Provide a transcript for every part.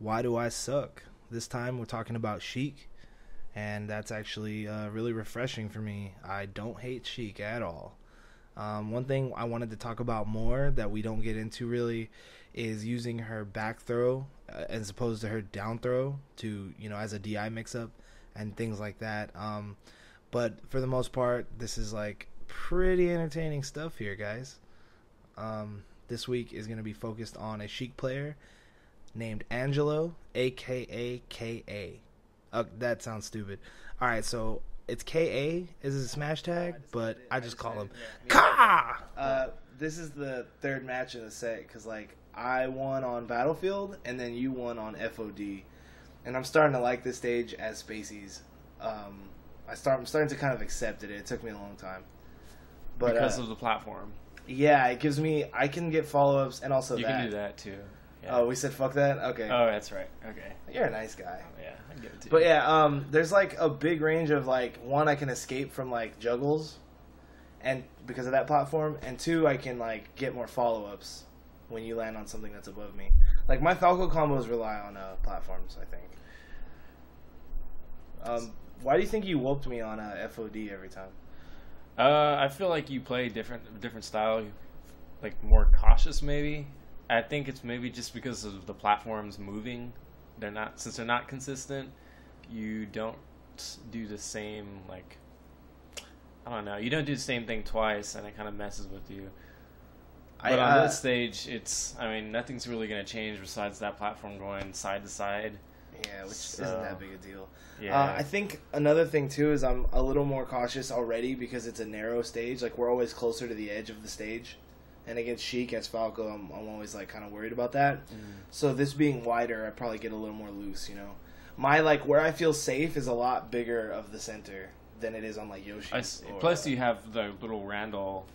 Why Do I Suck? This time we're talking about Sheik, and that's actually really refreshing for me. I don't hate Sheik at all. One thing I wanted to talk about more that we don't get into really is using her back throw as opposed to her down throw to, as a DI mix-up and things like that. But for the most part, this is like pretty entertaining stuff here, guys. This week is going to be focused on a Sheik player named Angelo, a.k.a. K.A. That sounds stupid. All right, so it's K.A. is his smash tag, but I just call him Ka! This is the third match in the set because, I won on Battlefield, and then you won on FOD. And I'm starting to like this stage as Spaceys. I'm starting to kind of accept it. It took me a long time. But, because of the platform. Yeah, it gives me... I can get follow-ups, and also You can do that, too. Yeah. Oh, we said fuck that? Okay. Oh, that's right. Okay. You're a nice guy. Oh, yeah, I give it to you. But yeah, there's a big range of one, I can escape from juggles, and because of that platform, and two, I can get more follow-ups when you land on something that's above me. My Falco combos rely on platforms, I think. Why do you think you whooped me on FOD every time? I feel like you play different style, more cautious maybe. I think it's maybe just because of the platforms moving. Since they're not consistent, you don't do the same I don't know. You don't do the same thing twice, and it kind of messes with you. But on this stage, nothing's really going to change besides that platform going side to side. Yeah, which isn't that big a deal. Yeah. I think another thing, too, is I'm a little more cautious already because it's a narrow stage. We're always closer to the edge of the stage. And against Sheik as Falco, I'm always, kind of worried about that. So this being wider, I probably get a little more loose, My, where I feel safe is a lot bigger of the center than it is on, Yoshi. Plus, you have the little Randall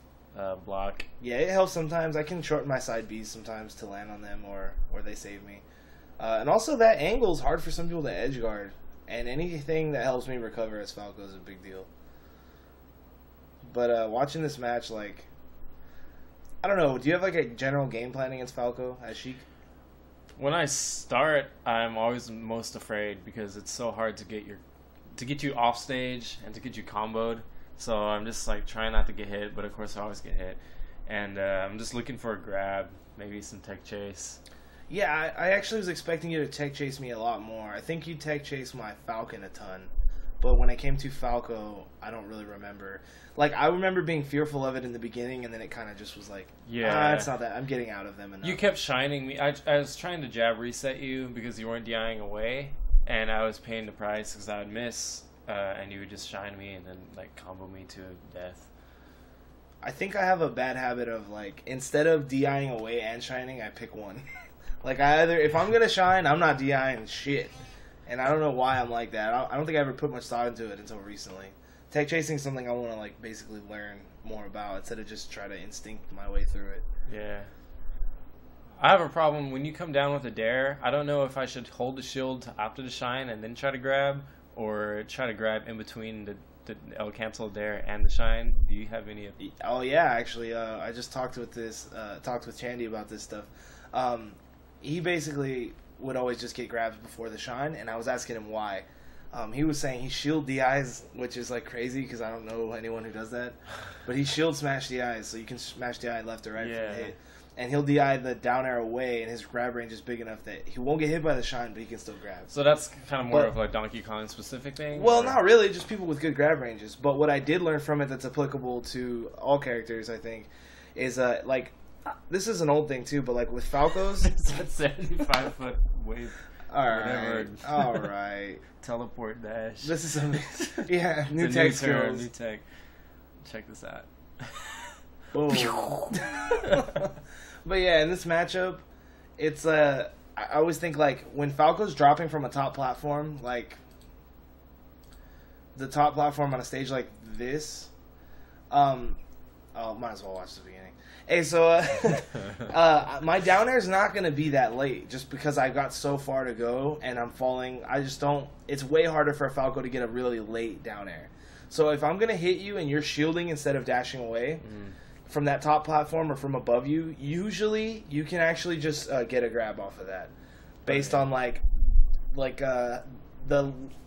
block. Yeah, it helps sometimes. I can shorten my side Bs sometimes to land on them, or they save me. And also, that angle is hard for some people to edge guard. And anything that helps me recover as Falco is a big deal. But watching this match, I don't know. Do you have a general game plan against Falco as Sheik? When I start, I'm always most afraid because it's so hard to get you off stage and to get you comboed. So I'm just trying not to get hit, but of course I always get hit. And I'm just looking for a grab, maybe some tech chase. Yeah, I actually was expecting you to tech chase me a lot more. I think you tech chased my Falcon a ton. But when it came to Falco, I don't really remember. I remember being fearful of it in the beginning, and then it kind of just was it's not that. I'm getting out of them enough. You kept shining me. I was trying to jab reset you because you weren't DIing away, and I was paying the price because I would miss, and you would just shine me and then, combo me to death. I think I have a bad habit of, instead of DIing away and shining, I pick one. If I'm going to shine, I'm not DIing shit. And I don't know why I'm like that. I don't think I ever put much thought into it until recently. Tech chasing is something I want to basically learn more about instead of just try to instinct my way through it. Yeah. I have a problem when you come down with a dare. I don't know if I should hold the shield after the shine and then try to grab, or try to grab in between the L cancel dare and the shine. Do you have any of? Oh yeah, actually, I just talked with Chandy about this stuff. He basically would always just get grabs before the shine, and I was asking him why. He was saying he shield DIs, which is crazy because I don't know anyone who does that. But he shield smash DIs, so you can smash DI left or right from the hit. And he'll DI the down arrow away, and his grab range is big enough that he won't get hit by the shine, but he can still grab. So that's kind of more of a Donkey Kong specific thing? Well, not really, just people with good grab ranges. But what I did learn from it that's applicable to all characters, I think, is this is an old thing too, but with Falcos, it's that 75-foot wave. All right. Teleport dash. This is new tech skills. New tech. Check this out. Boom. But yeah, in this matchup, it's I always think when Falco's dropping from a top platform, the top platform on a stage like this, might as well watch the beginning. Hey, so my down air is not going to be that late just because I've got so far to go and I'm falling. I just don't. It's way harder for a Falco to get a really late down air. So if I'm going to hit you and you're shielding instead of dashing away from that top platform or from above you, usually you can actually just get a grab off of that. based on like the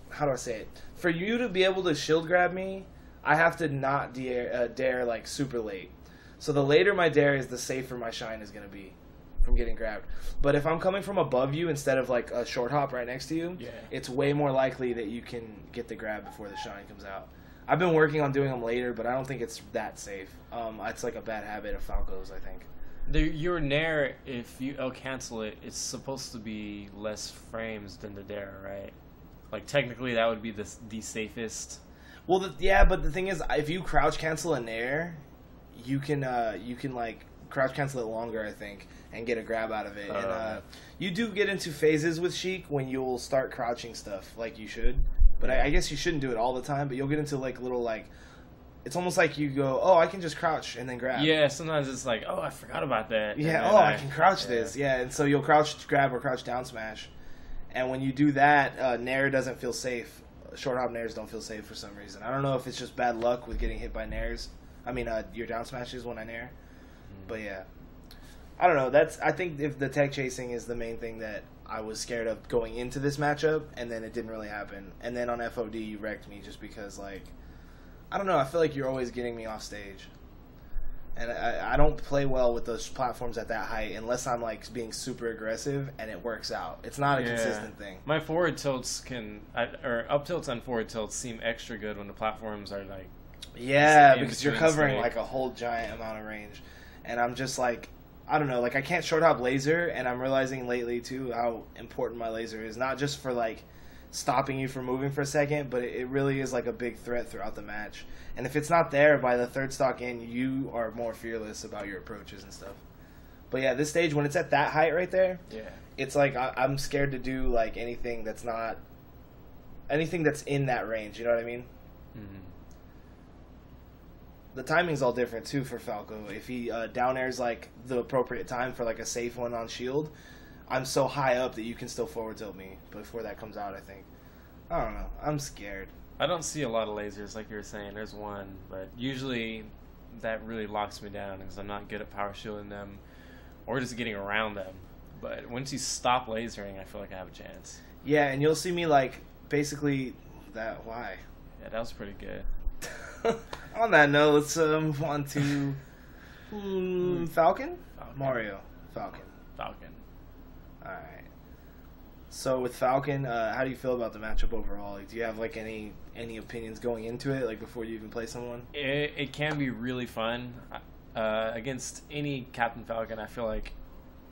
how do I say it? For you to be able to shield grab me, I have to not dare like super late. So the later my dare is, the safer my shine is gonna be from getting grabbed. But if I'm coming from above you instead of like a short hop right next to you, it's way more likely that you can get the grab before the shine comes out. I've been working on doing them later, but I don't think it's that safe. It's like a bad habit of Falco's, I think. Your nair, if you cancel it, it's supposed to be less frames than the dare, right? Like technically, that would be the safest. Well, but the thing is, if you crouch cancel a nair, you can like crouch cancel it longer, I think, and get a grab out of it. And you do get into phases with Sheik when you'll start crouching stuff like you should. But I guess you shouldn't do it all the time. But you'll get into like little like. It's almost like you go, oh, I can just crouch and then grab. Yeah, sometimes it's like, oh, I forgot about that. Yeah, I can crouch this. Yeah, and so you'll crouch grab or crouch down smash. And when you do that, nair doesn't feel safe. Short hop nairs don't feel safe for some reason. I don't know if it's just bad luck with getting hit by nairs. I mean, your down smashes when I nair. But yeah. I don't know. I think if the tech chasing is the main thing that I was scared of going into this matchup, and then it didn't really happen. And then on FOD, you wrecked me just because, like, I don't know. I feel like you're always getting me off stage. And I don't play well with those platforms at that height unless I'm, like, being super aggressive and it works out. It's not a consistent thing. My forward tilts or up tilts and forward tilts seem extra good when the platforms are, like... Yeah, because you're covering, like, a whole giant amount of range. And I'm just, like... I don't know, like, I can't short hop laser, and I'm realizing lately, too, how important my laser is. Not just for, like, stopping you from moving for a second, but it really is, like, a big threat throughout the match. And if it's not there by the third stock in, you are more fearless about your approaches and stuff. But, yeah, this stage, when it's at that height right there, it's like I'm scared to do, like, anything that's in that range, you know what I mean? Mm-hmm. The timing's all different, too, for Falco. If he down airs, like, the appropriate time for, like, a safe one on shield, I'm so high up that you can still forward tilt me before that comes out, I think. I don't know. I'm scared. I don't see a lot of lasers, like you were saying. There's one, but usually that really locks me down because I'm not good at power shielding them or just getting around them. But once you stop lasering, I feel like I have a chance. Yeah, and you'll see me, like, basically why? Yeah, that was pretty good. On that note, let's move on to Falcon? Mario. Falcon. Alright. So with Falcon, how do you feel about the matchup overall? Like, do you have like any opinions going into it, like before you even play someone? It can be really fun. Against any Captain Falcon, I feel like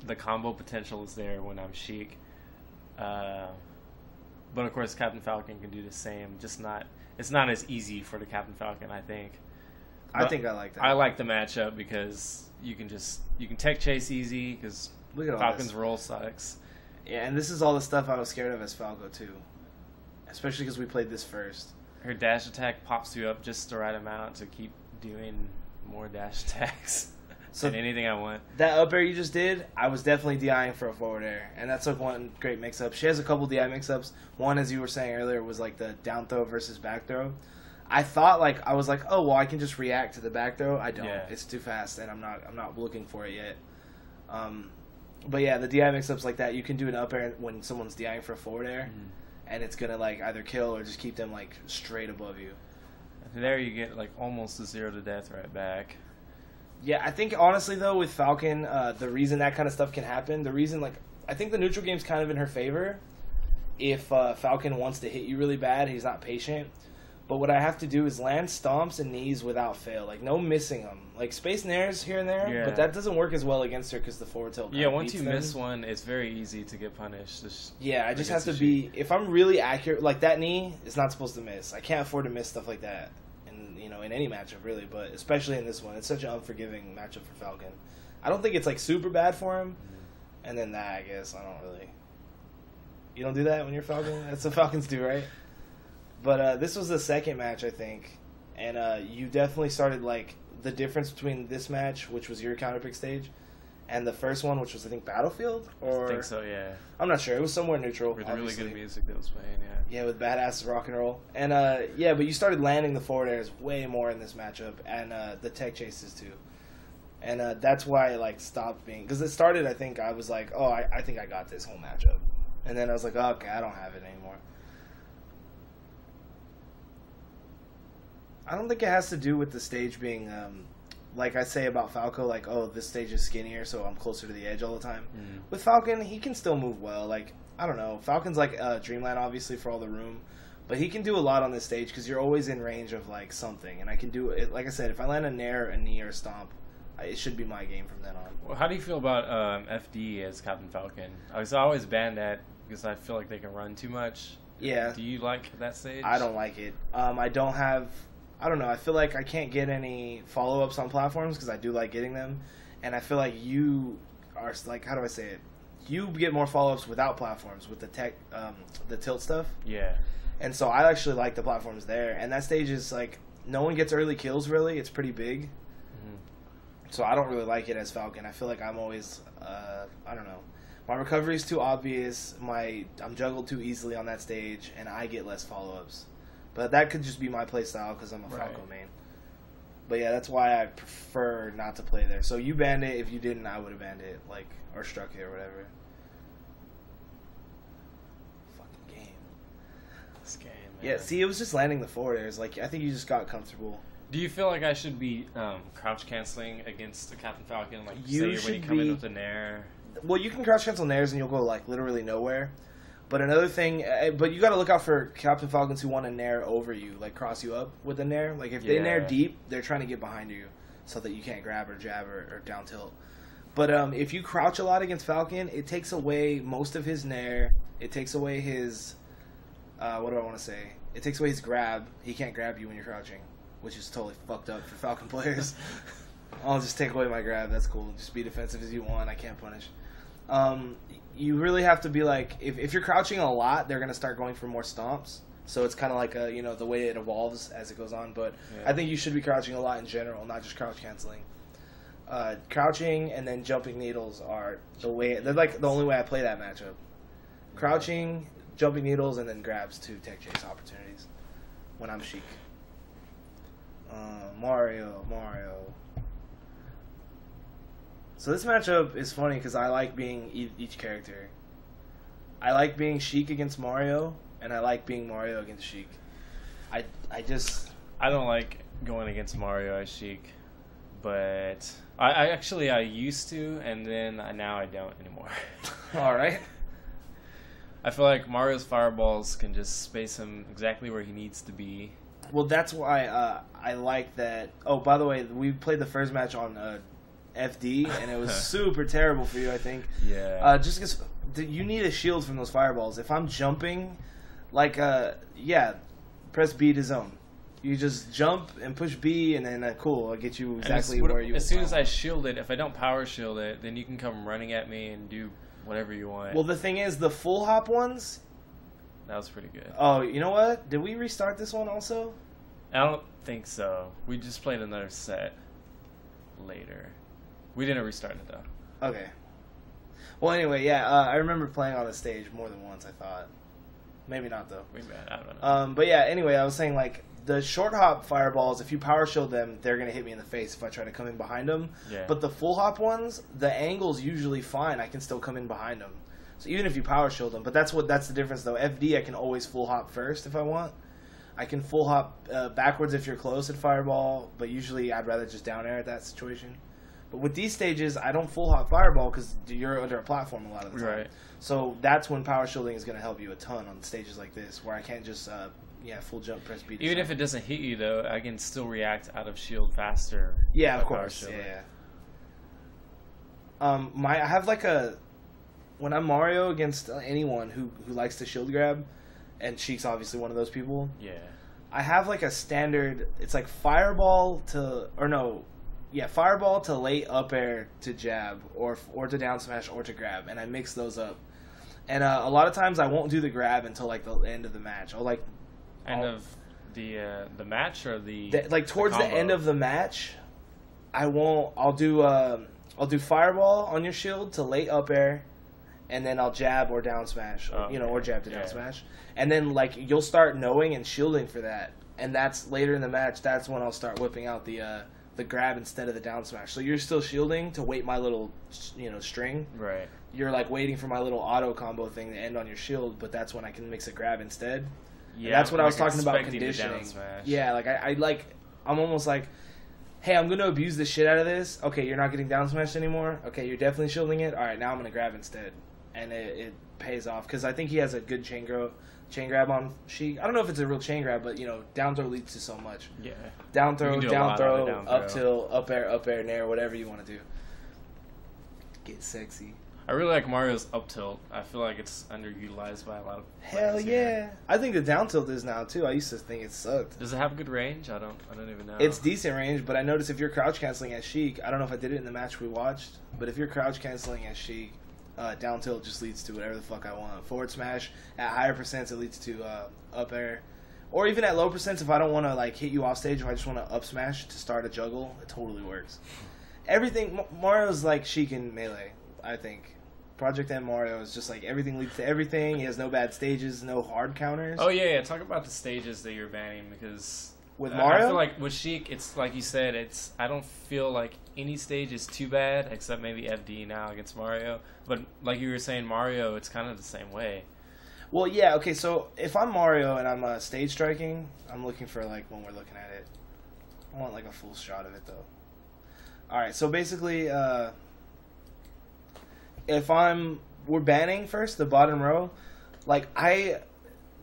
the combo potential is there when I'm Chic. But of course, Captain Falcon can do the same, just not... It's not as easy for the Captain Falcon, I think. But I think I like that. I like the matchup because you can tech chase easy because Falcon's roll sucks. Yeah, and this is all the stuff I was scared of as Falco too, especially because we played this first. Her dash attack pops you up just the right amount to keep doing more dash attacks. So anything I want. That up air you just did, I was definitely DIing for a forward air, and that's like one great mix-up. She has a couple DI mix-ups. One, as you were saying earlier, was like the down throw versus back throw. I was like, oh well, I can just react to the back throw. I don't. Yeah. It's too fast, and I'm not looking for it yet. But yeah, the DI mix-ups like that, you can do an up air when someone's DIing for a forward air, and it's gonna like either kill or just keep them like straight above you. There you get like almost a 0 to death right back. Yeah, I think honestly though with Falcon, the reason that kind of stuff can happen, I think the neutral game's kind of in her favor. If Falcon wants to hit you really bad, he's not patient. But what I have to do is land stomps and knees without fail, like no missing them, like space nairs here and there. But that doesn't work as well against her because the forward tilt. Yeah, once you miss one, it's very easy to get punished. I just have to be. If I'm really accurate, like that knee is not supposed to miss. I can't afford to miss stuff like that. In any matchup, really, but especially in this one. It's such an unforgiving matchup for Falcon. I don't think it's, like, super bad for him. And then that, I guess, I don't really... You don't do that when you're Falcon? That's what Falcons do, right? But this was the second match, I think. And you definitely started, like, the difference between this match, which was your counterpick stage, and the first one, which was, I think, Battlefield? I think so, yeah. I'm not sure. It was somewhere neutral. With the really good music that was playing, yeah. Yeah, with badass rock and roll. And, but you started landing the forward airs way more in this matchup, and the tech chases, too. And that's why I, like, stopped being... Because it started, I think, I was like, oh, I think I got this whole matchup. And then I was like, oh, okay, I don't have it anymore. I don't think it has to do with the stage being, like I say about Falco, like, oh, this stage is skinnier, so I'm closer to the edge all the time. With Falcon, he can still move well. Like, I don't know. Falcon's like Dreamland, obviously, for all the room. But he can do a lot on this stage because you're always in range of, like, something. And I can do it. Like I said, if I land a Nair, a knee, or a stomp, it should be my game from then on. Well, how do you feel about FD as Captain Falcon? I was always banned that because I feel like they can run too much. Yeah. Do you like that stage? I don't like it. I don't have... I don't know. I feel like I can't get any follow-ups on platforms because I do like getting them. And I feel like you are, like, how do I say it? You get more follow-ups without platforms, with the tech, the tilt stuff. Yeah. And so I actually like the platforms there. And that stage is, like, no one gets early kills, really. It's pretty big. So I don't really like it as Falcon. I feel like I'm always, I don't know. My recovery is too obvious. I'm juggled too easily on that stage, and I get less follow-ups. But that could just be my play style because I'm a Falco main. But yeah, that's why I prefer not to play there. So you banned it. If you didn't, I would have banned it, like, or struck it or whatever. Fucking game. This game, man. Yeah, see, it was just landing the forward airs. Like, I think you just got comfortable. Do you feel like I should be crouch canceling against the Captain Falcon? Like, You say when you come in with a Nair. Well, you can crouch cancel Nairs and you'll go, like, literally nowhere. But another thing, but you got to look out for Captain Falcons who want to Nair over you, like cross you up with a Nair. Like if they Nair deep, they're trying to get behind you so that you can't grab or jab or down tilt. But if you crouch a lot against Falcon, it takes away most of his Nair. It takes away his, what do I want to say? It takes away his grab. He can't grab you when you're crouching, which is totally fucked up for Falcon players. I'll just take away my grab. That's cool. Just be defensive as you want. I can't punish. You really have to be like, if you're crouching a lot, they're going to start going for more stomps. So it's kind of like the way it evolves as it goes on. But I think you should be crouching a lot in general, not just crouch canceling. Crouching and then jumping needles are they're like the only way I play that matchup. Crouching, jumping needles, and then grabs to tech chase opportunities when I'm Sheik. Mario. So this matchup is funny because I like being each character. I like being Sheik against Mario, and I like being Mario against Sheik. I don't like going against Mario as Sheik, but I used to, and then now I don't anymore. All right. I feel like Mario's fireballs can just space him exactly where he needs to be. Well, that's why I like that. Oh, by the way, we played the first match on FD, and it was super terrible for you, I think. Yeah. Just because you need a shield from those fireballs. If I'm jumping, like, press B to zone. You just jump and push B, and then cool, I'll get you exactly where you want. As soon as I shield it, if I don't power shield it, then you can come running at me and do whatever you want. Well, the thing is, the full hop ones... That was pretty good. Oh, you know what? Did we restart this one also? I don't think so. We just played another set later. We didn't restart it, though. Okay. Well, anyway, yeah, I remember playing on the stage more than once, I thought. Maybe not, though. Maybe, I don't know. But yeah, anyway, I was saying, like, the short hop fireballs, if you power shield them, they're going to hit me in the face if I try to come in behind them. Yeah. But the full hop ones, the angle's usually fine. I can still come in behind them. So even if you power shield them. But that's the difference, though. FD, I can always full hop first if I want. I can full hop backwards if you're close at fireball, but usually I'd rather just down air at that situation. But with these stages, I don't full hop fireball because you're under a platform a lot of the time. Right. So that's when power shielding is going to help you a ton on stages like this, where I can't just full jump, press B. Even if it doesn't hit you, though, I can still react out of shield faster. Yeah, of course. Yeah. I have like when I'm Mario against anyone who likes to shield grab, and Cheek's obviously one of those people. Yeah. I have like a standard. It's like fireball to late up air to jab or to down smash or to grab, and I mix those up. And a lot of times I won't do the grab until like the end of the match. Of the match or towards the end of the match, I'll do fireball on your shield to late up air, and then I'll jab or down smash, or jab to down smash, and then like you'll start knowing and shielding for that, and that's later in the match. That's when I'll start whipping out the the grab instead of the down smash. So you're still shielding to wait my little, string. Right. You're like waiting for my little auto combo thing to end on your shield, but that's when I can mix a grab instead. Yeah, and that's what I was like talking about expecting the conditioning. down smash. Yeah, like I'm almost like, hey, I'm gonna abuse the shit out of this. Okay, you're not getting down smashed anymore. Okay, you're definitely shielding it. All right, now I'm gonna grab instead, and it pays off because I think he has a good chain grab on Sheik. I don't know if it's a real chain grab, but down throw leads to so much. Yeah. Down throw, down throw, down up throw. tilt, up air, nair, whatever you want to do. Get sexy. I really like Mario's up tilt. I feel like it's underutilized by a lot of Hell players yeah! here. I think the down tilt is now too. I used to think it sucked. Does it have good range? I don't even know. It's decent range, but I noticed if you're crouch canceling as Sheik, I don't know if I did it in the match we watched, but if you're crouch canceling as Sheik, down tilt just leads to whatever the fuck I want. Forward smash at higher percents, it leads to up air, or even at low percents if I don't want to like hit you off stage. If I just want to up smash to start a juggle, it totally works. Everything Mario's like Sheik in Melee, I think. Project M Mario is just like everything leads to everything. He has no bad stages, no hard counters. Oh yeah. Talk about the stages that you're banning because with Mario, I feel like with Sheik, it's like you said. I don't feel like any stage is too bad except maybe FD now against Mario. But like you were saying, Mario, it's kind of the same way. Well, yeah. Okay, so if I'm Mario and I'm stage striking, I'm looking for like when we're looking at it. I want like a full shot of it though. All right, so basically. If we're banning first the bottom row, like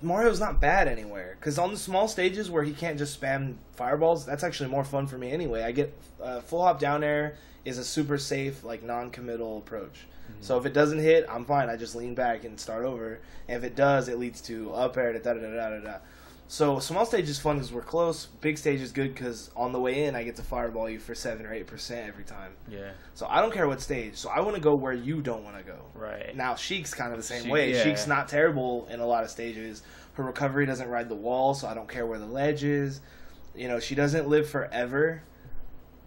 Mario's not bad anywhere because on the small stages where he can't just spam fireballs, that's actually more fun for me anyway. I get full hop down air is a super safe like non-committal approach. Mm-hmm. So if it doesn't hit, I'm fine. I just lean back and start over. And if it does, it leads to up air da da da da da da. So small stage is fun because we're close. Big stage is good because on the way in, I get to fireball you for 7 or 8% every time. Yeah. So I don't care what stage. So I want to go where you don't want to go. Right. Now Sheik's kind of the same Sheik, way. yeah. Sheik's not terrible in a lot of stages. Her recovery doesn't ride the wall, so I don't care where the ledge is. She doesn't live forever,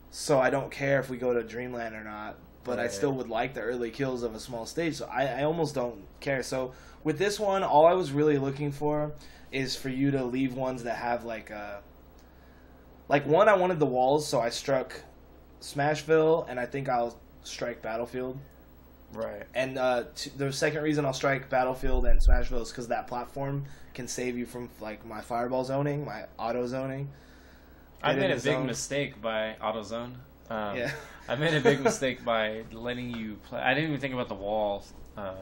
so I don't care if we go to Dreamland or not. But right. I still would like the early kills of a small stage, so I almost don't care. So with this one, all I was really looking for is for you to leave ones that have like one, I wanted the walls, so I struck Smashville, and I think I'll strike Battlefield. Right. And the second reason I'll strike Battlefield and Smashville is because that platform can save you from like my fireball zoning, my auto zoning. I made a big mistake by auto zone. Yeah. I made a big mistake by letting you play. I didn't even think about the wall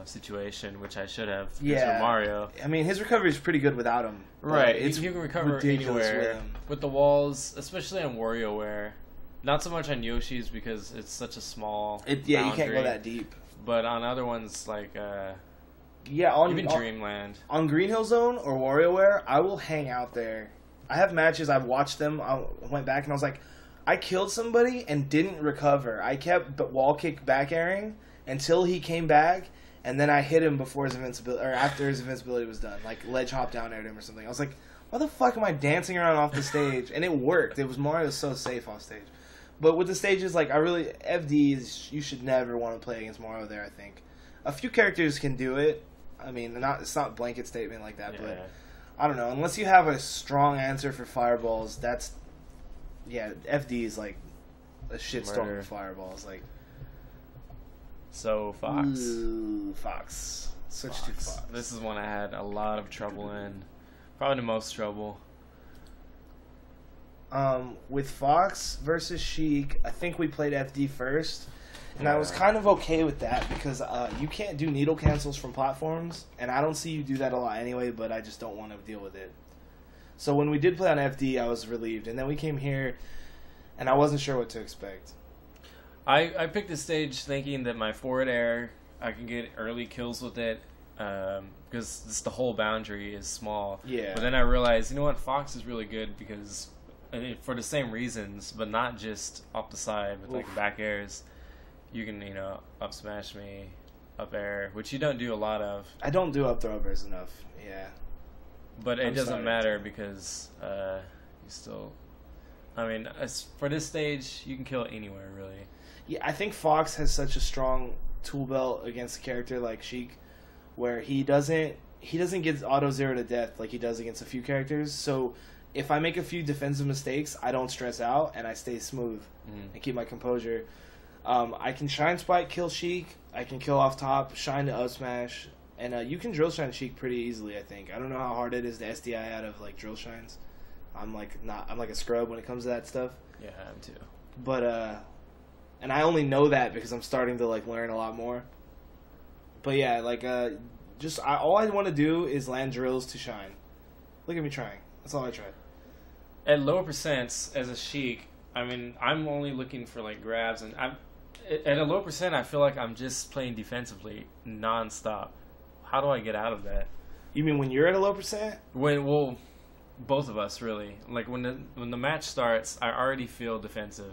situation, which I should have. Yeah, for Mario. I mean, his recovery is pretty good without him. Right, It's you can recover anywhere with the walls, especially on WarioWare. Not so much on Yoshi's because it's such a small. You can't go that deep. But on other ones like even Dreamland, on Green Hill Zone or WarioWare, I will hang out there. I have matches. I've watched them. I went back and I was like, I killed somebody and didn't recover. I kept wall kick back airing until he came back. And then I hit him before his invincibility, or after his invincibility was done, like ledge hop down aired him or something. I was like, why the fuck am I dancing around off the stage? And it worked. It was Mario so safe off stage. But with the stages, like FDs, you should never want to play against Mario there. I think a few characters can do it. I mean, it's not a blanket statement like that, but I don't know. Unless you have a strong answer for fireballs, FD is like a shitstorm of fireballs, like. So Fox. Ooh, Fox. Switch to Fox. This is one I had a lot of trouble in. Probably the most trouble. With Fox versus Sheik, I think we played FD first. And I was kind of okay with that because you can't do needle cancels from platforms. And I don't see you do that a lot anyway, but I just don't want to deal with it. So when we did play on FD, I was relieved. And then we came here, and I wasn't sure what to expect. I picked the stage thinking that my forward air, I can get early kills with it because the whole boundary is small. Yeah. But then I realized, you know what, Fox is really good because for the same reasons, but not just off the side with like back airs. You can, up smash me, up air, which you don't do a lot of. I don't do up throw up airs enough, yeah. But it doesn't matter because you still... I mean, for this stage, you can kill it anywhere, really. Yeah, I think Fox has such a strong tool belt against a character like Sheik, where he doesn't get auto 0 to death like he does against a few characters. So if I make a few defensive mistakes, I don't stress out and I stay smooth and keep my composure. I can shine spike, kill Sheik. I can kill off top, shine to up smash, and you can drill shine Sheik pretty easily. I think. I don't know how hard it is to SDI out of like drill shines. I'm like a scrub when it comes to that stuff. Yeah, I am too. But and I only know that because I'm starting to like learn a lot more. But yeah, like all I want to do is land drills to shine. Look at me trying. That's all I tried. At lower percents as a Sheik, I mean, I'm only looking for like grabs, and at a low percent, I feel like I'm just playing defensively nonstop. How do I get out of that? You mean when you're at a low percent? Well, both of us really. Like when the match starts, I already feel defensive.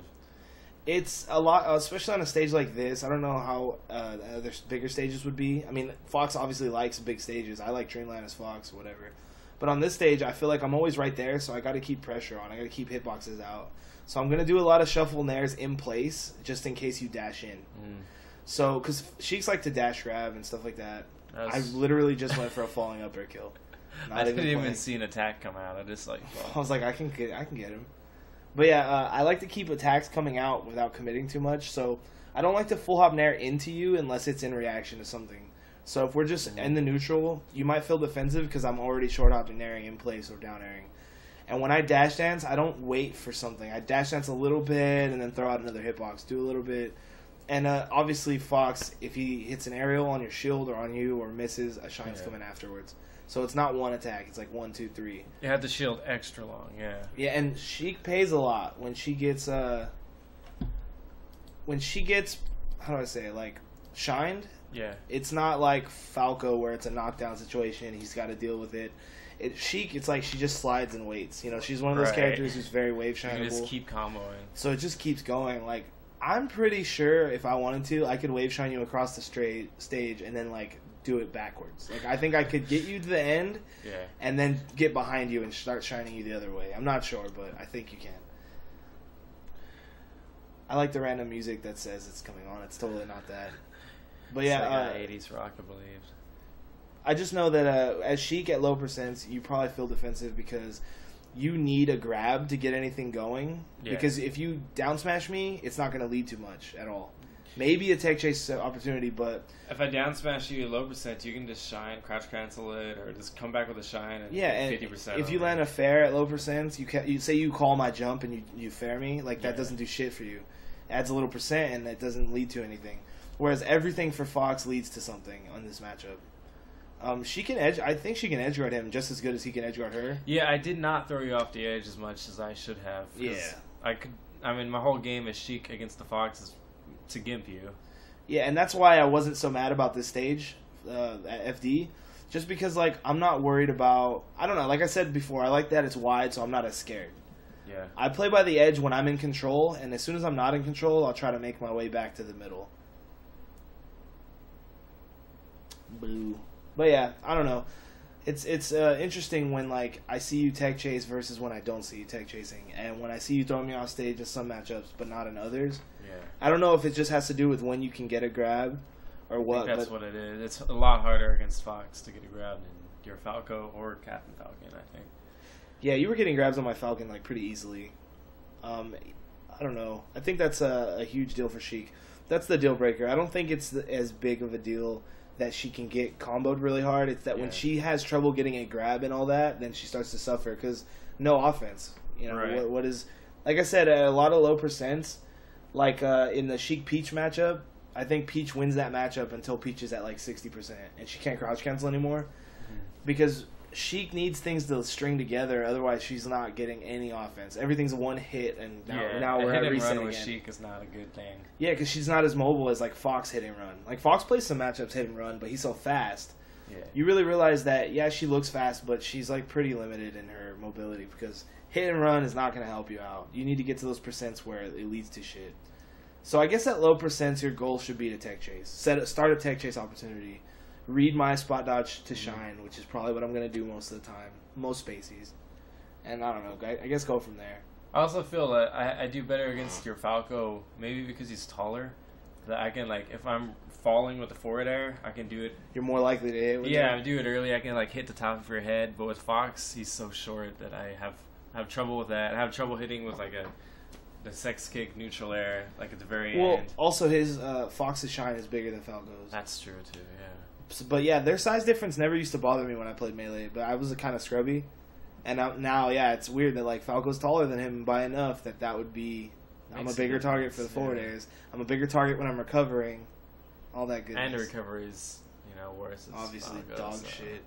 It's a lot, especially on a stage like this. I don't know how other bigger stages would be. I mean, Fox obviously likes big stages. I like Dreamland as Fox, whatever. But on this stage, I feel like I'm always right there, so I got to keep pressure on. I got to keep hitboxes out. So I'm going to do a lot of shuffle nairs in place, just in case you dash in. So, because Sheiks like to dash grab and stuff like that. I literally just went for a falling up air kill. I didn't even see an attack come out. I just like... Well. I was like, I can get him. But yeah, I like to keep attacks coming out without committing too much. So I don't like to full hop nair into you unless it's in reaction to something. So if we're just in the neutral, you might feel defensive because I'm already short hopping nairing in place or down airing. And when I dash dance, I don't wait for something. I dash dance a little bit and then throw out another hitbox, do a little bit. And obviously Fox, if he hits an aerial on your shield or on you or misses, a shine's coming afterwards. So it's not one attack. It's like 1, 2, 3. You have the shield extra long, yeah. Yeah, and Sheik pays a lot when she gets how do I say it, like shined. Yeah. It's not like Falco where it's a knockdown situation. He's got to deal with it. Sheik, it's like she just slides and waits. You know, she's one of those characters who's very wave shineable. You just keep comboing. So it just keeps going. Like I'm pretty sure if I wanted to, I could wave shine you across the stage and then like do it backwards. Like I think I could get you to the end, and then get behind you and start shining you the other way. I'm not sure, but I think you can. I like the random music that says it's coming on. It's totally not that. But yeah, it's like 80s rock, I believe. I just know that as Sheik at low percents, you probably feel defensive because you need a grab to get anything going. Yeah. Because if you down smash me, it's not going to lead to much at all. Maybe a tech chase opportunity, but if I down smash you at low percent, you can just shine, crouch cancel it, or just come back with a shine and 50%. If you land a fair at low percents, you say you call my jump and you fair me, like that doesn't do shit for you. It adds a little percent and that doesn't lead to anything. Whereas everything for Fox leads to something on this matchup. She can edge. I think she can edge guard him just as good as he can edge guard her. Yeah, I did not throw you off the edge as much as I should have. Yeah, I mean, my whole game is Sheik against the Fox is to gimp you. Yeah, and that's why I wasn't so mad about this stage at FD, just because like I'm not worried about. I don't know. Like I said before, I like that it's wide, so I'm not as scared. Yeah. I play by the edge when I'm in control, and as soon as I'm not in control, I'll try to make my way back to the middle. Boo. But yeah, I don't know. It's interesting when like I see you tech chase versus when I don't see you tech chasing, and when I see you throwing me off stage in some matchups, but not in others. Yeah. I don't know if it just has to do with when you can get a grab, or what. I think that's what it is. It's a lot harder against Fox to get a grab than your Falco or Captain Falcon, I think. Yeah, you were getting grabs on my Falcon like pretty easily. I don't know. I think that's a huge deal for Sheik. That's the deal breaker. I don't think it's as big of a deal that she can get comboed really hard. It's that when she has trouble getting a grab and all that, then she starts to suffer because no offense. You know what is, like I said, at a lot of low percents, like in the Sheik Peach matchup, I think Peach wins that matchup until Peach is at like 60% and she can't crouch cancel anymore because Sheik needs things to string together. Otherwise, she's not getting any offense. Everything's one hit, and now we're at reset again. Sheik is not a good thing. Yeah, because she's not as mobile as like Fox hit and run. Like Fox plays some matchups hit and run, but he's so fast. Yeah. You really realize that she looks fast, but she's like pretty limited in her mobility because hit and run is not going to help you out. You need to get to those percents where it leads to shit. So I guess at low percents, your goal should be to tech chase. Start a tech chase opportunity. Read my spot dodge to shine, which is probably what I'm going to do most of the time. Most spacies. And I don't know. I guess go from there. I also feel that I do better against your Falco, maybe because he's taller. That I can, like, if I'm falling with the forward air, I can do it. You're more likely to hit with I do it early. I can, like, hit the top of your head. But with Fox, he's so short that I have trouble with that. I have trouble hitting with like the sex kick neutral air like at the very Well, end. also his Fox's shine is bigger than Falco's. That's true too. Yeah. But yeah, their size difference never used to bother me when I played Melee, but I was kind of scrubby. And now, yeah, it's weird that like Falco's taller than him by enough that would be... I'm a bigger target for the forward airs. I'm a bigger target when I'm recovering. All that goodness. And the recovery is, worse. Obviously, dog shit.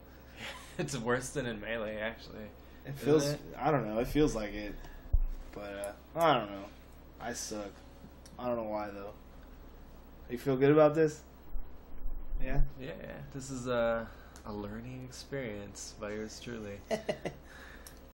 It's worse than in Melee, actually. It feels... I don't know. It feels like it. But, I don't know. I suck. I don't know why, though. You feel good about this? Yeah? Yeah. This is a learning experience by yours truly.